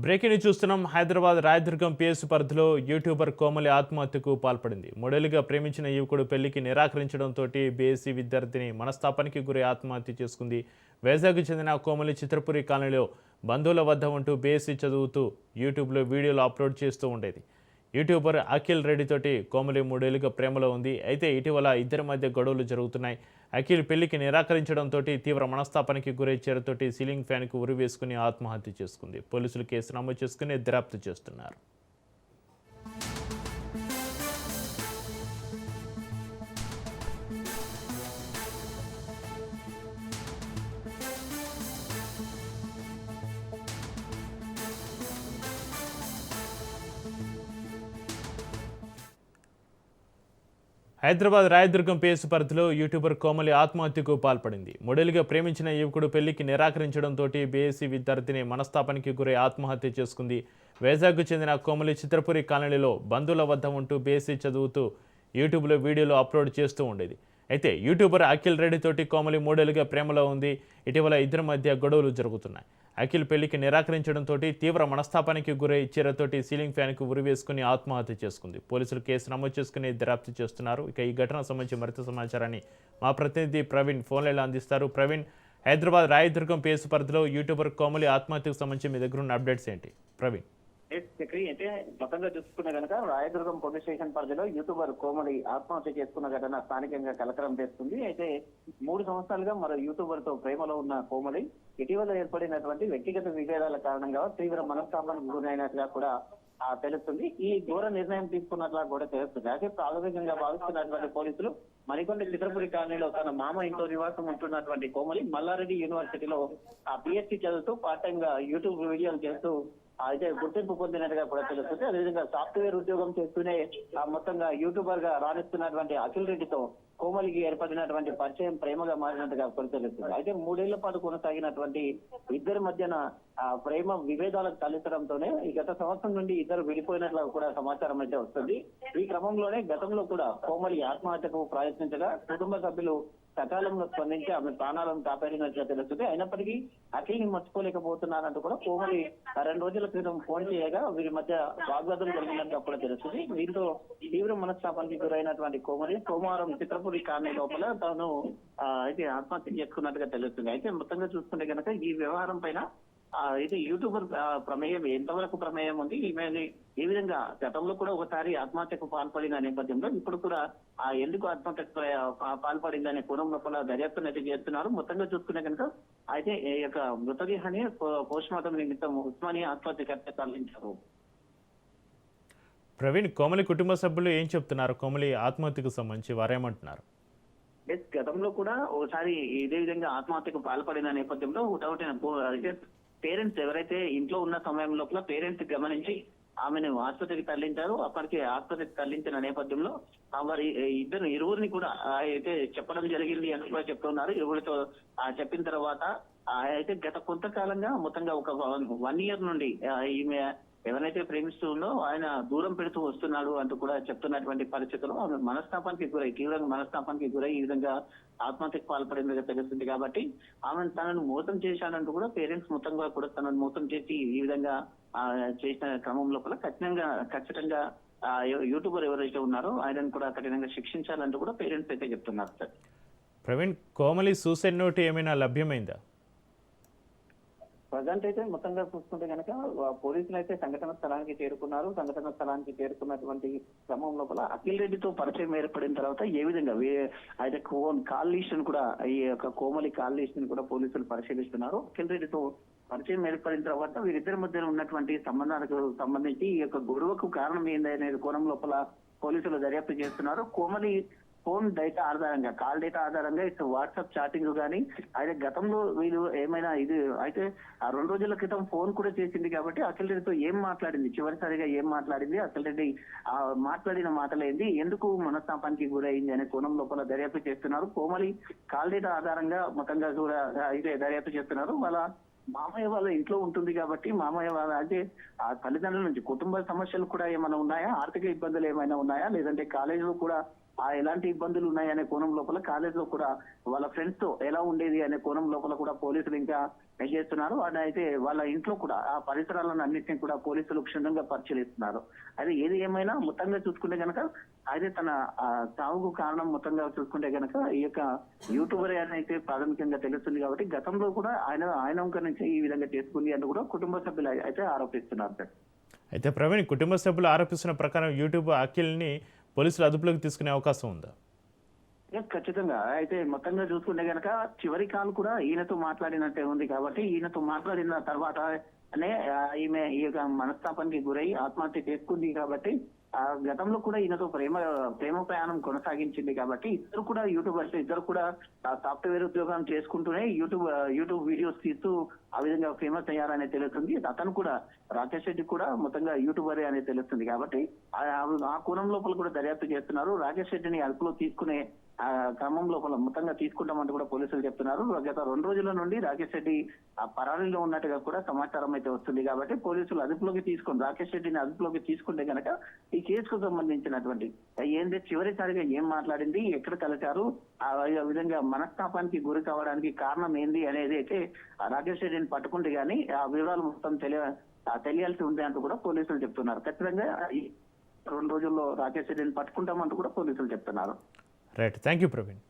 Breaking చూస్తున్నాం. Hyderabad Rayadurgam PS పరిధిలో YouTuber Komali ఆత్మహత్యకు పాల్పడింది. మూడేళ్లుగా ప్రేమించిన యువకుడు పెళ్లికి నిరాకరించడంతో బీఎస్సీ విద్యార్థిని మనస్తాపానికి గురి ఆత్మహత్య చేసుకుంది. వైజాగ్కు చెందిన కోమలి చిత్రపురి కాలనీలో బంధువుల వద్ద ఉంటూ బీఎస్సీ చదువుతూ యూట్యూబ్లో వీడియోలు అప్లోడ్ చేస్తూ ఉండేది. యూట్యూబర్ అఖిల్ రెడ్డితోటి కోమలి మూడేళ్లుగా ప్రేమలో ఉంది. అయితే ఇటీవల ఇద్దరి మధ్య గొడవలు జరుగుతున్నాయి. అఖిల్ పెళ్లికి నిరాకరించడంతో తీవ్ర మనస్తాపానికి గురై చీరతోటి సీలింగ్ ఫ్యాన్కు ఉరి వేసుకుని ఆత్మహత్య చేసుకుంది. పోలీసులు కేసు నమోదు చేసుకుని దర్యాప్తు చేస్తున్నారు. హైదరాబాద్ రాయదుర్గం పిఎస్ పరిధిలో యూట్యూబర్ కోమలి ఆత్మహత్యకు పాల్పడింది. మూడేళ్లుగా ప్రేమించిన యువకుడు పెళ్లికి నిరాకరించడంతో బీఎస్సీ విద్యార్థిని మనస్తాపానికి గురై ఆత్మహత్య చేసుకుంది. వైజాగ్కు చెందిన కోమలి చిత్రపురి కాలనీలో బంధువుల వద్ద ఉంటూ బీఎస్సీ చదువుతూ యూట్యూబ్లో వీడియోలు అప్లోడ్ చేస్తూ ఉండేది. అయితే యూట్యూబర్ అఖిల్ రెడ్డితోటి కోమలి మూడేళ్లుగా ప్రేమలో ఉంది. ఇటీవల ఇద్దరి మధ్య గొడవలు జరుగుతున్నాయి. అఖిల్ పెళ్లికి నిరాకరించడంతో తీవ్ర మనస్తాపానికి గురై చీరతోటి సీలింగ్ ఫ్యాన్కు ఉరి వేసుకుని ఆత్మహత్య చేసుకుంది. పోలీసులు కేసు నమోదు చేసుకుని దర్యాప్తు చేస్తున్నారు. ఇక ఈ ఘటనకు సంబంధించి మరింత సమాచారాన్ని మా ప్రతినిధి ప్రవీణ్ ఫోన్లలో అందిస్తారు. ప్రవీణ్, హైదరాబాద్ రాయదుర్గం పిఎస్ పరిధిలో యూట్యూబర్ కోమలి ఆత్మహత్యకు సంబంధించి మీ దగ్గర ఉన్న అప్డేట్స్ ఏంటి ప్రవీణ్? చక్రి అయితే మొత్తంగా చూసుకున్న కనుక రాయదుర్గం పోలీస్ స్టేషన్ పరిధిలో యూట్యూబర్ కోమలి ఆత్మహత్య చేసుకున్న ఘటన స్థానికంగా కలకలం చేస్తుంది. అయితే 3 సంవత్సరాలుగా మరో యూట్యూబర్ తో ప్రేమలో ఉన్న కోమలి ఇటీవల ఏర్పడినటువంటి వ్యక్తిగత విభేదాల కారణంగా తీవ్ర మనస్తాపానికి గురైనట్లుగా కూడా తెలుస్తుంది. ఈ ఘోర నిర్ణయం తీసుకున్నట్లుగా కూడా తెలుస్తుంది. అయితే ప్రాథమికంగా భావిస్తున్నటువంటి పోలీసులు మరికొన్ని చిత్రపురి కాలనీలో తన మామ ఇంట్లో నివాసం ఉంటున్నటువంటి కోమలి మల్లారెడ్డి యూనివర్సిటీలో పిహెచ్డి చదువుతూ పార్ట్ టైం గా యూట్యూబ్ వీడియోలు చేస్తూ అయితే గుర్తింపు పొందినట్టుగా కూడా తెలుస్తుంది. అదేవిధంగా సాఫ్ట్వేర్ ఉద్యోగం చేస్తూనే మొత్తంగా యూట్యూబర్ గా రాణిస్తున్నటువంటి అఖిల్ రెడ్డితో కోమలికి ఏర్పడినటువంటి పరిచయం ప్రేమగా మారినట్టుగా కూడా తెలుస్తుంది. అయితే 3 ఏళ్ల పాటు కొనసాగినటువంటి ఇద్దరి మధ్యన ప్రేమ విభేదాలకు తలెత్తడంతోనే ఈ గత సంవత్సరం నుండి ఇద్దరు విడిపోయినట్లు కూడా సమాచారం అయితే వస్తుంది. ఈ క్రమంలోనే గతంలో కూడా కోమలి ఆత్మహత్యకు ప్రయత్నించగా కుటుంబ సభ్యులు సకాలంలో స్పందించి ఆమె ప్రాణాలను కాపాడినట్లుగా తెలుస్తుంది. అయినప్పటికీ అఖిల్ని మర్చిపోలేకపోతున్నారంటూ కూడా కోమలి 2 రోజుల క్రితం ఫోన్ చేయగా వీరి మధ్య వాగ్వాదం జరిగినట్టుగా కూడా తెలుస్తుంది. దీంతో తీవ్ర మనస్తాపానికి గురైనటువంటి కోమలి సోమవారం చిత్రపురి కాలనీ లోపల తాను అయితే ఆత్మహత్య చేసుకున్నట్టుగా తెలుస్తుంది. అయితే మొత్తంగా చూసుకుంటే కనుక ఈ వ్యవహారం పైన అయితే యూట్యూబర్ ప్రమేయం ఎంతవరకు ప్రమేయం ఉంది, ఈమె ఈ విధంగా గతంలో కూడా ఒకసారి ఆత్మహత్యకు పాల్పడిన నేపథ్యంలో ఇప్పుడు కూడా ఎందుకు ఆత్మహత్యకు పాల్పడిందనే కోణం లోపల దర్యాప్తు అయితే చేస్తున్నారు. మొత్తంగా చూసుకునే కనుక అయితే ఈ యొక్క మృతదేహాన్ని పోస్ట్ మార్టం నిమిత్తం ఉస్మానియా ఆసుపత్రికి తరలించారు. ప్రవీణ్, కోమలి కుటుంబ సభ్యులు ఏం చెప్తున్నారు? కోమలి ఆత్మహత్యకు సంబంధించి వారేమంటున్నారు? గతంలో కూడా ఒకసారి ఇదే విధంగా ఆత్మహత్యకు పాల్పడిన నేపథ్యంలో అయితే పేరెంట్స్ ఎవరైతే ఇంట్లో ఉన్న సమయం లోపల పేరెంట్స్ గమనించి ఆమెను ఆసుపత్రికి తరలించారు. అప్పటికి ఆసుపత్రికి తరలించిన నేపథ్యంలో వారి ఇరువురిని కూడా అయితే చెప్పడం జరిగింది అని కూడా చెప్తున్నారు. ఇరువురితో చెప్పిన తర్వాత అయితే గత కొంతకాలంగా మొత్తంగా ఒక 1 year నుండి ఈమె ఎవరైతే ప్రేమిస్తుందో ఆయన దూరం పెడుతూ వస్తున్నాడు అంటూ కూడా చెప్తున్నటువంటి పరిస్థితుల్లో ఆమె మనస్తాపానికి గురై తీవ్రంగా మనస్తాపానికి గురై ఈ విధంగా ఆత్మహత్యకు పాల్పడిందిగా తెలుస్తుంది. కాబట్టి ఆమె తనను మోసం చేశానంటూ కూడా పేరెంట్స్ మొత్తంగా కూడా తనను మోసం చేసి ఈ విధంగా చేసిన క్రమం లోపల ఖచ్చితంగా యూట్యూబర్ ఎవరైతే ఉన్నారో ఆయనను కూడా కఠినంగా శిక్షించాలంటూ కూడా పేరెంట్స్ అయితే చెప్తున్నారు. Sir Praveen, Komali suicide note ఏమైనా లభ్యమైందా? ప్రజెంట్ అయితే మొత్తంగా చూసుకుంటే కనుక పోలీసులు అయితే సంఘటన స్థలానికి చేరుకున్నారు. సంఘటన స్థలానికి చేరుకున్నటువంటి క్రమం లోపల అఖిల్ రెడ్డితో పరిచయం ఏర్పడిన తర్వాత ఏ విధంగా అయితే కాల్ లిస్ట్ కూడా ఈ యొక్క కోమలి కాల్ లిస్ట్ కూడా పోలీసులు పరిశీలిస్తున్నారు. అఖిల్ రెడ్డితో పరిచయం ఏర్పడిన తర్వాత వీరిద్దరి మధ్య ఉన్నటువంటి సంబంధాలకు సంబంధించి ఈ యొక్క గొడవకు కారణం ఏందనే కోణం లోపల పోలీసులు దర్యాప్తు చేస్తున్నారు. కోమలి ఫోన్ డేటా ఆధారంగా కాల్ డేటా ఆధారంగా ఇటు వాట్సాప్ చాటింగ్ కానీ అయితే గతంలో వీళ్ళు ఏమైనా ఇది అయితే 2 రోజుల క్రితం ఫోన్ కూడా చేసింది. కాబట్టి అఖిల్ రెడ్డితో ఏం మాట్లాడింది, చివరిసారిగా ఏం మాట్లాడింది, అఖిల్ రెడ్డి మాట్లాడిన మాటలేంది, ఎందుకు మనస్తాపానికి గురైంది అనే కోణం లోపల దర్యాప్తు చేస్తున్నారు. కోమలి కాల్ డేటా ఆధారంగా మొత్తంగా కూడా అయితే దర్యాప్తు చేస్తున్నారు. వాళ్ళ మామయ్య వాళ్ళ ఇంట్లో ఉంటుంది కాబట్టి మామయ్య వాళ్ళ అంటే ఆ తల్లిదండ్రుల నుంచి కుటుంబ సమస్యలు కూడా ఏమైనా ఉన్నాయా, ఆర్థిక ఇబ్బందులు ఏమైనా ఉన్నాయా, లేదంటే కాలేజీలో కూడా ఎలాంటి ఇబ్బందులు ఉన్నాయనే కోణం లోపల కాలేజ్ లో కూడా వాళ్ళ ఫ్రెండ్స్ తో ఎలా ఉండేది అనే కోణం లోపల కూడా పోలీసులు ఇంకా చేస్తున్నారు. అయితే వాళ్ళ ఇంట్లో కూడా ఆ పరిసరాలను అన్నింటినీ కూడా పోలీసులు క్షుణ్ణంగా పరిశీలిస్తున్నారు. అయితే ఏది ఏమైనా మొత్తంగా చూసుకుంటే గనక అయితే తన చావుకు కారణం మొత్తంగా చూసుకుంటే గనక ఈ యొక్క యూట్యూబర్ అని అయితే ప్రాథమికంగా తెలుస్తుంది కాబట్టి గతంలో కూడా ఆయన వంక నుంచి ఈ విధంగా చేసుకుంది అని కూడా కుటుంబ సభ్యులు అయితే ఆరోపిస్తున్నారు సార్. అయితే ప్రవీణ్, కుటుంబ సభ్యులు ఆరోపిస్తున్న ప్రకారం యూట్యూబ్ అఖిల్ని పోలీసులు అదుపులోకి తీసుకునే అవకాశం ఉందా? ఖచ్చితంగా. అయితే మొత్తంగా చూసుకుంటే గనక చివరి కాల్ కూడా ఈయనతో మాట్లాడినట్టే ఉంది కాబట్టి ఈయనతో మాట్లాడిన తర్వాత ఈమె ఈ యొక్క మనస్తాపానికి గురై ఆత్మహత్య చేసుకుంది కాబట్టి గతంలో కూడా ఈయనతో ప్రేమ ప్రయాణం కొనసాగించింది కాబట్టి ఇద్దరు కూడా యూట్యూబర్స్, ఇద్దరు కూడా సాఫ్ట్వేర్ ఉద్యోగం చేసుకుంటూనే యూట్యూబ్ వీడియోస్ తీస్తూ ఆ విధంగా ఫేమస్ అయ్యారనే తెలుస్తుంది. అతను కూడా రాకేష్ రెడ్డి కూడా మొత్తంగా యూట్యూబరే అనేది తెలుస్తుంది కాబట్టి ఆ కోణం లోపల కూడా దర్యాప్తు చేస్తున్నారు. రాకేష్ రెడ్డిని అదుపులో తీసుకునే క్రమం లోపల మొత్తంగా తీసుకుంటామంటూ కూడా పోలీసులు చెప్తున్నారు. గత 2 రోజుల నుండి రాకేష్ రెడ్డి పరారీలో ఉన్నట్టుగా కూడా సమాచారం అయితే వస్తుంది కాబట్టి పోలీసులు అదుపులోకి తీసుకుని రాకేష్ రెడ్డిని అదుపులోకి తీసుకుంటే కనుక ఈ కేసుకు సంబంధించినటువంటి ఏంటి చివరిసారిగా ఏం మాట్లాడింది, ఎక్కడ కలిశారు, ఆ విధంగా మనస్తాపానికి గురి కావడానికి కారణం ఏంది అనేది అయితే రాకేష్ రెడ్డిని పట్టుకుంటే గానీ ఆ వివరాలు మొత్తం తెలియాల్సి ఉంది అంటూ కూడా పోలీసులు చెప్తున్నారు. ఖచ్చితంగా 2 రోజుల్లో రాకేష్ రెడ్డిని పట్టుకుంటామంటూ కూడా పోలీసులు చెప్తున్నారు. Right, thank you Praveen.